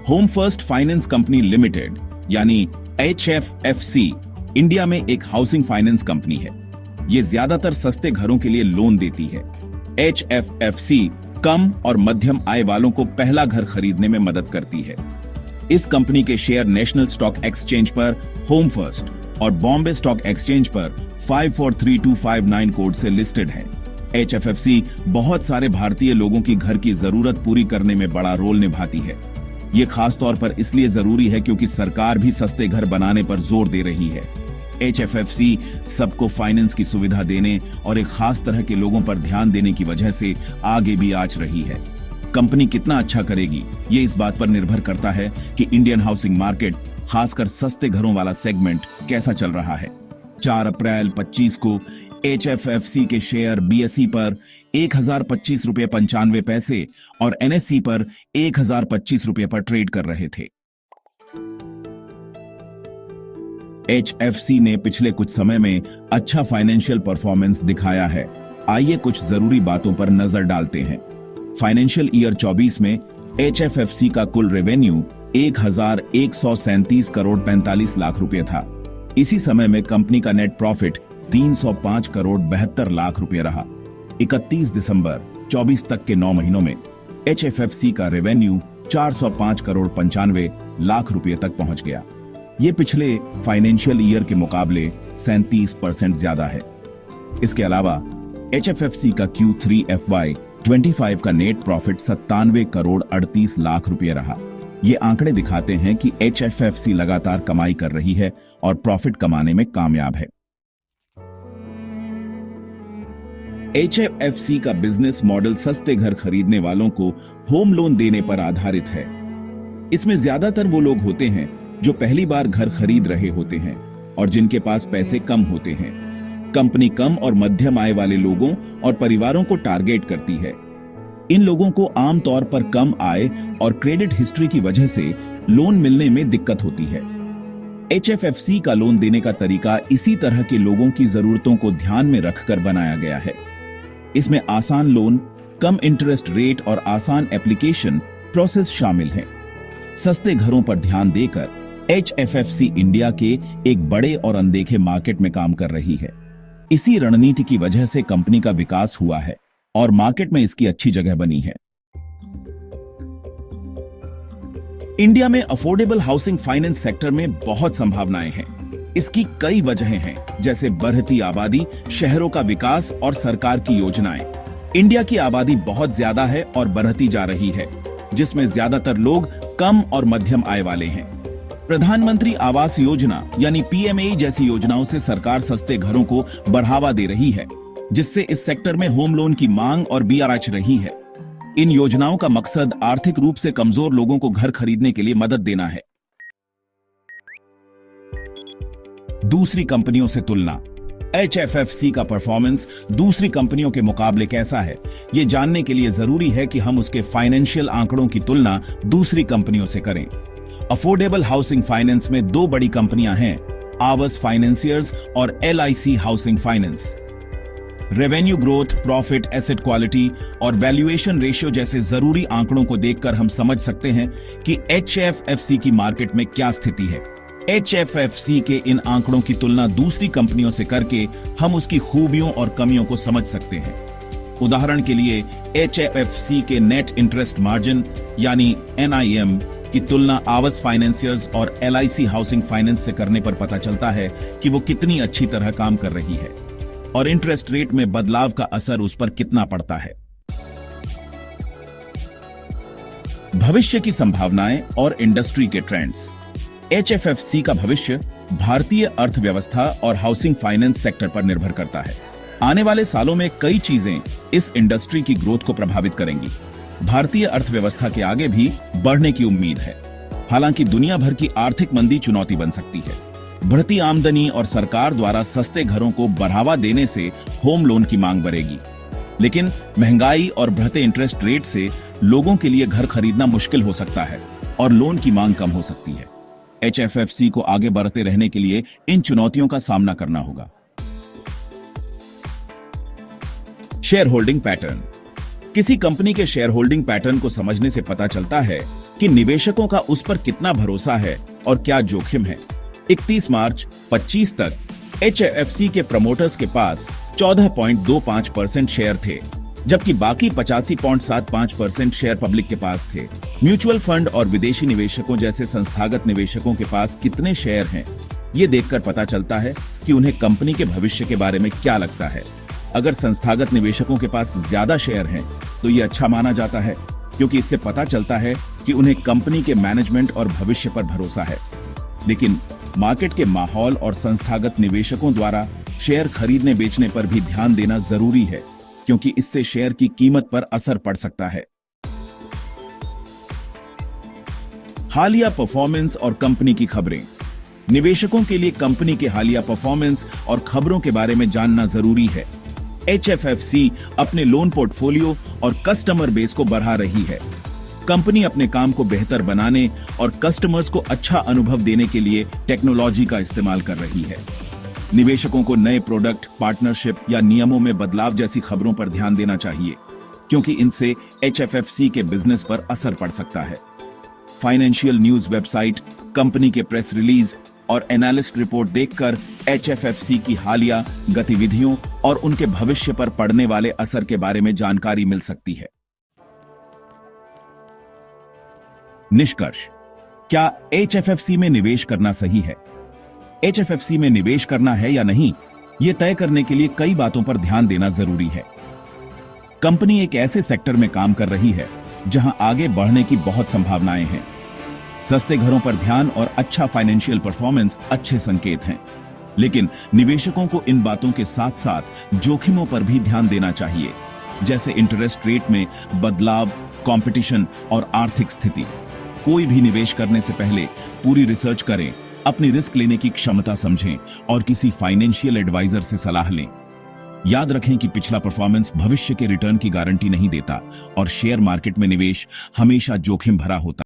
Home first finance company limited यानी HFFC India में एक हाउसिंग फाइनेंस कंपनी है। ये ज्यादातर सस्ते घरों के लिए लोन देती है। HFFC कम और मध्यम आय वालों को पहला घर खरीदने में मदद करती है। इस कंपनी के शेयर नेशनल स्टॉक एक्सचेंज पर होम फर्स्ट और बॉम्बे स्टॉक एक्सचेंज पर 543259 कोड से लिस्टेड है। HFFC बहुत सारे भारतीय लोगों की घर की जरूरत पूरी करने में बड़ा रोल निभाती है। ये खास तौर पर इसलिए जरूरी है क्योंकि सरकार भी सस्ते घर बनाने पर जोर दे रही है। HFFC सबको फाइनेंस की सुविधा देने और एक खास तरह के लोगों पर ध्यान देने की वजह से आगे भी आच रही है। कंपनी कितना अच्छा करेगी ये इस बात पर निर्भर करता है कि इंडियन हाउसिंग मार्केट, खासकर सस्ते घरों वाला सेगमेंट कैसा चल रहा है। 4 अप्रैल 25 को HFFC के शेयर BSE पर 1025 रुपये 95 पैसे और NSE पर 1025 रुपये पर ट्रेड कर रहे थे। HFC ने पिछले कुछ समय में अच्छा फाइनेंशियल परफॉर्मेंस दिखाया है। आइए कुछ जरूरी बातों पर नजर डालते हैं। फाइनेंशियल ईयर 24 में HFFC का कुल रेवेन्यू 1137 करोड़ 45 लाख रुपए था। इसी समय में कंपनी का नेट प्रॉफिट 305 करोड़ 72 लाख रुपए रहा। 31 दिसंबर 24 तक के 9 महीनों में HFFC का रेवेन्यू 405 करोड़ 95 लाख रुपए तक पहुंच गया। ये पिछले फाइनेंशियल ईयर के मुकाबले 37% ज्यादा है। इसके अलावा HFFC का Q3 FY25 का नेट प्रॉफिट 97 करोड़ 38 लाख रुपए रहा। ये आंकड़े दिखाते हैं कि HFFC लगातार कमाई कर रही है और प्रॉफिट कमाने में कामयाब है। HFFC का बिजनेस मॉडल सस्ते घर खरीदने वालों को होम लोन देने पर आधारित है। इसमें ज्यादातर वो लोग होते हैं जो पहली बार घर खरीद रहे होते हैं और जिनके पास पैसे कम होते हैं। कंपनी कम और मध्यम आय वाले लोगों और परिवारों को टारगेट करती है। इन लोगों को आमतौर पर कम आय और क्रेडिट हिस्ट्री की वजह से लोन मिलने में दिक्कत होती है। HFFC का लोन देने का तरीका इसी तरह के लोगों की जरूरतों को ध्यान में रखकर बनाया गया है। इसमें आसान लोन, कम इंटरेस्ट रेट और आसान एप्लीकेशन प्रोसेस शामिल है। सस्ते घरों पर ध्यान देकर HFFC इंडिया के एक बड़े और अनदेखे मार्केट में काम कर रही है। इसी रणनीति की वजह से कंपनी का विकास हुआ है और मार्केट में इसकी अच्छी जगह बनी है। इंडिया में अफोर्डेबल हाउसिंग फाइनेंस सेक्टर में बहुत संभावनाएं हैं। इसकी कई वजहें हैं, जैसे बढ़ती आबादी, शहरों का विकास और सरकार की योजनाएं। इंडिया की आबादी बहुत ज्यादा है और बढ़ती जा रही है, जिसमें ज्यादातर लोग कम और मध्यम आय वाले हैं। प्रधानमंत्री आवास योजना यानी PMAE जैसी योजनाओं से सरकार सस्ते घरों को बढ़ावा दे रही है, जिससे इस सेक्टर में होम लोन की मांग और BRH रही है। इन योजनाओं का मकसद आर्थिक रूप से कमजोर लोगों को घर खरीदने के लिए मदद देना है। दूसरी कंपनियों से तुलना। HFFC का परफॉर्मेंस दूसरी कंपनियों के मुकाबले कैसा है, ये जानने के लिए जरूरी है कि हम उसके फाइनेंशियल आंकड़ों की तुलना दूसरी कंपनियों से करें। अफोर्डेबल हाउसिंग फाइनेंस में 2 बड़ी कंपनियां हैं, आवस फाइनेंसियर्स और LIC housing finance. Revenue growth, profit, asset quality और वैल्यूएशन रेशियो जैसे जरूरी आंकड़ों को देखकर हम समझ सकते हैं कि HFFC की मार्केट में क्या स्थिति है। HFFC के इन आंकड़ों की तुलना दूसरी कंपनियों से करके हम उसकी खूबियों और कमियों को समझ सकते हैं। उदाहरण के लिए HFFC के नेट इंटरेस्ट मार्जिन यानी NIM की तुलना आवस फाइनेंसियर्स और LIC हाउसिंग फाइनेंस से करने पर पता चलता है कि वो कितनी अच्छी तरह काम कर रही है और इंटरेस्ट रेट में बदलाव का असर उस पर कितना पड़ता है। भविष्य की संभावनाएं और इंडस्ट्री के ट्रेंड्स। HFFC का भविष्य भारतीय अर्थव्यवस्था और हाउसिंग फाइनेंस सेक्टर पर निर्भर करता है। आने वाले सालों में कई चीजें इस इंडस्ट्री की ग्रोथ को प्रभावित करेंगी। भारतीय अर्थव्यवस्था के आगे भी बढ़ने की उम्मीद है। हालांकि दुनिया भर की आर्थिक मंदी चुनौती बन सकती है। बढ़ती आमदनी और सरकार द्वारा सस्ते घरों को बढ़ावा देने से होम लोन की मांग बढ़ेगी, लेकिन महंगाई और बढ़ते इंटरेस्ट रेट से लोगों के लिए घर खरीदना मुश्किल हो सकता है और लोन की मांग कम हो सकती है। HFFC को आगे बढ़ते रहने के लिए इन चुनौतियों का सामना करना होगा। Share holding pattern. किसी कंपनी के शेयर होल्डिंग पैटर्न को समझने से पता चलता है कि निवेशकों का उस पर कितना भरोसा है और क्या जोखिम है। 31 मार्च 25 तक HFC के प्रमोटर्स के पास 14.25% शेयर थे, जबकि बाकी 85.75% शेयर पब्लिक के पास थे। म्यूचुअल फंड और विदेशी निवेशकों जैसे संस्थागत निवेशकों के पास कितने शेयर हैं, ये देखकर पता चलता है कि उन्हें कंपनी के भविष्य के बारे में क्या लगता है। अगर संस्थागत निवेशकों के पास ज्यादा शेयर हैं, तो ये अच्छा माना जाता है, क्योंकि इससे पता चलता है कि उन्हें कंपनी के मैनेजमेंट और भविष्य पर भरोसा है। लेकिन मार्केट के माहौल और संस्थागत निवेशकों द्वारा शेयर खरीदने बेचने पर भी ध्यान देना जरूरी है, क्योंकि इससे शेयर की कीमत पर असर पड़ सकता है। हालिया परफॉर्मेंस और कंपनी की खबरें। निवेशकों के लिए कंपनी के हालिया परफॉर्मेंस और खबरों के बारे में जानना जरूरी है। HFFC अपने लोन पोर्टफोलियो और कस्टमर बेस को बढ़ा रही है। कंपनी अपने काम को बेहतर बनाने और कस्टमर्स को अच्छा अनुभव देने के लिए टेक्नोलॉजी का इस्तेमाल कर रही है। निवेशकों को नए प्रोडक्ट, पार्टनरशिप या नियमों में बदलाव जैसी खबरों पर ध्यान देना चाहिए, क्योंकि इनसे HFFC के बिजनेस पर असर पड़ सकता है। फाइनेंशियल न्यूज वेबसाइट, कंपनी के प्रेस रिलीज और एनालिस्ट रिपोर्ट देखकर HFFC की हालिया गतिविधियों और उनके भविष्य पर पड़ने वाले असर के बारे में जानकारी मिल सकती है। निष्कर्ष: क्या HFFC में निवेश करना सही है? HFFC में निवेश करना है या नहीं, यह तय करने के लिए कई बातों पर ध्यान देना जरूरी है। कंपनी एक ऐसे सेक्टर में काम कर रही है जहां आगे बढ़ने की बहुत संभावनाएं हैं। सस्ते घरों पर ध्यान और अच्छा फाइनेंशियल परफॉर्मेंस अच्छे संकेत हैं, लेकिन निवेशकों को इन बातों के साथ साथ जोखिमों पर भी ध्यान देना चाहिए, जैसे इंटरेस्ट रेट में बदलाव, कंपटीशन और आर्थिक स्थिति। कोई भी निवेश करने से पहले पूरी रिसर्च करें, अपनी रिस्क लेने की क्षमता समझें और किसी फाइनेंशियल एडवाइजर से सलाह लें। याद रखें कि पिछला परफॉर्मेंस भविष्य के रिटर्न की गारंटी नहीं देता और शेयर मार्केट में निवेश हमेशा जोखिम भरा होता है।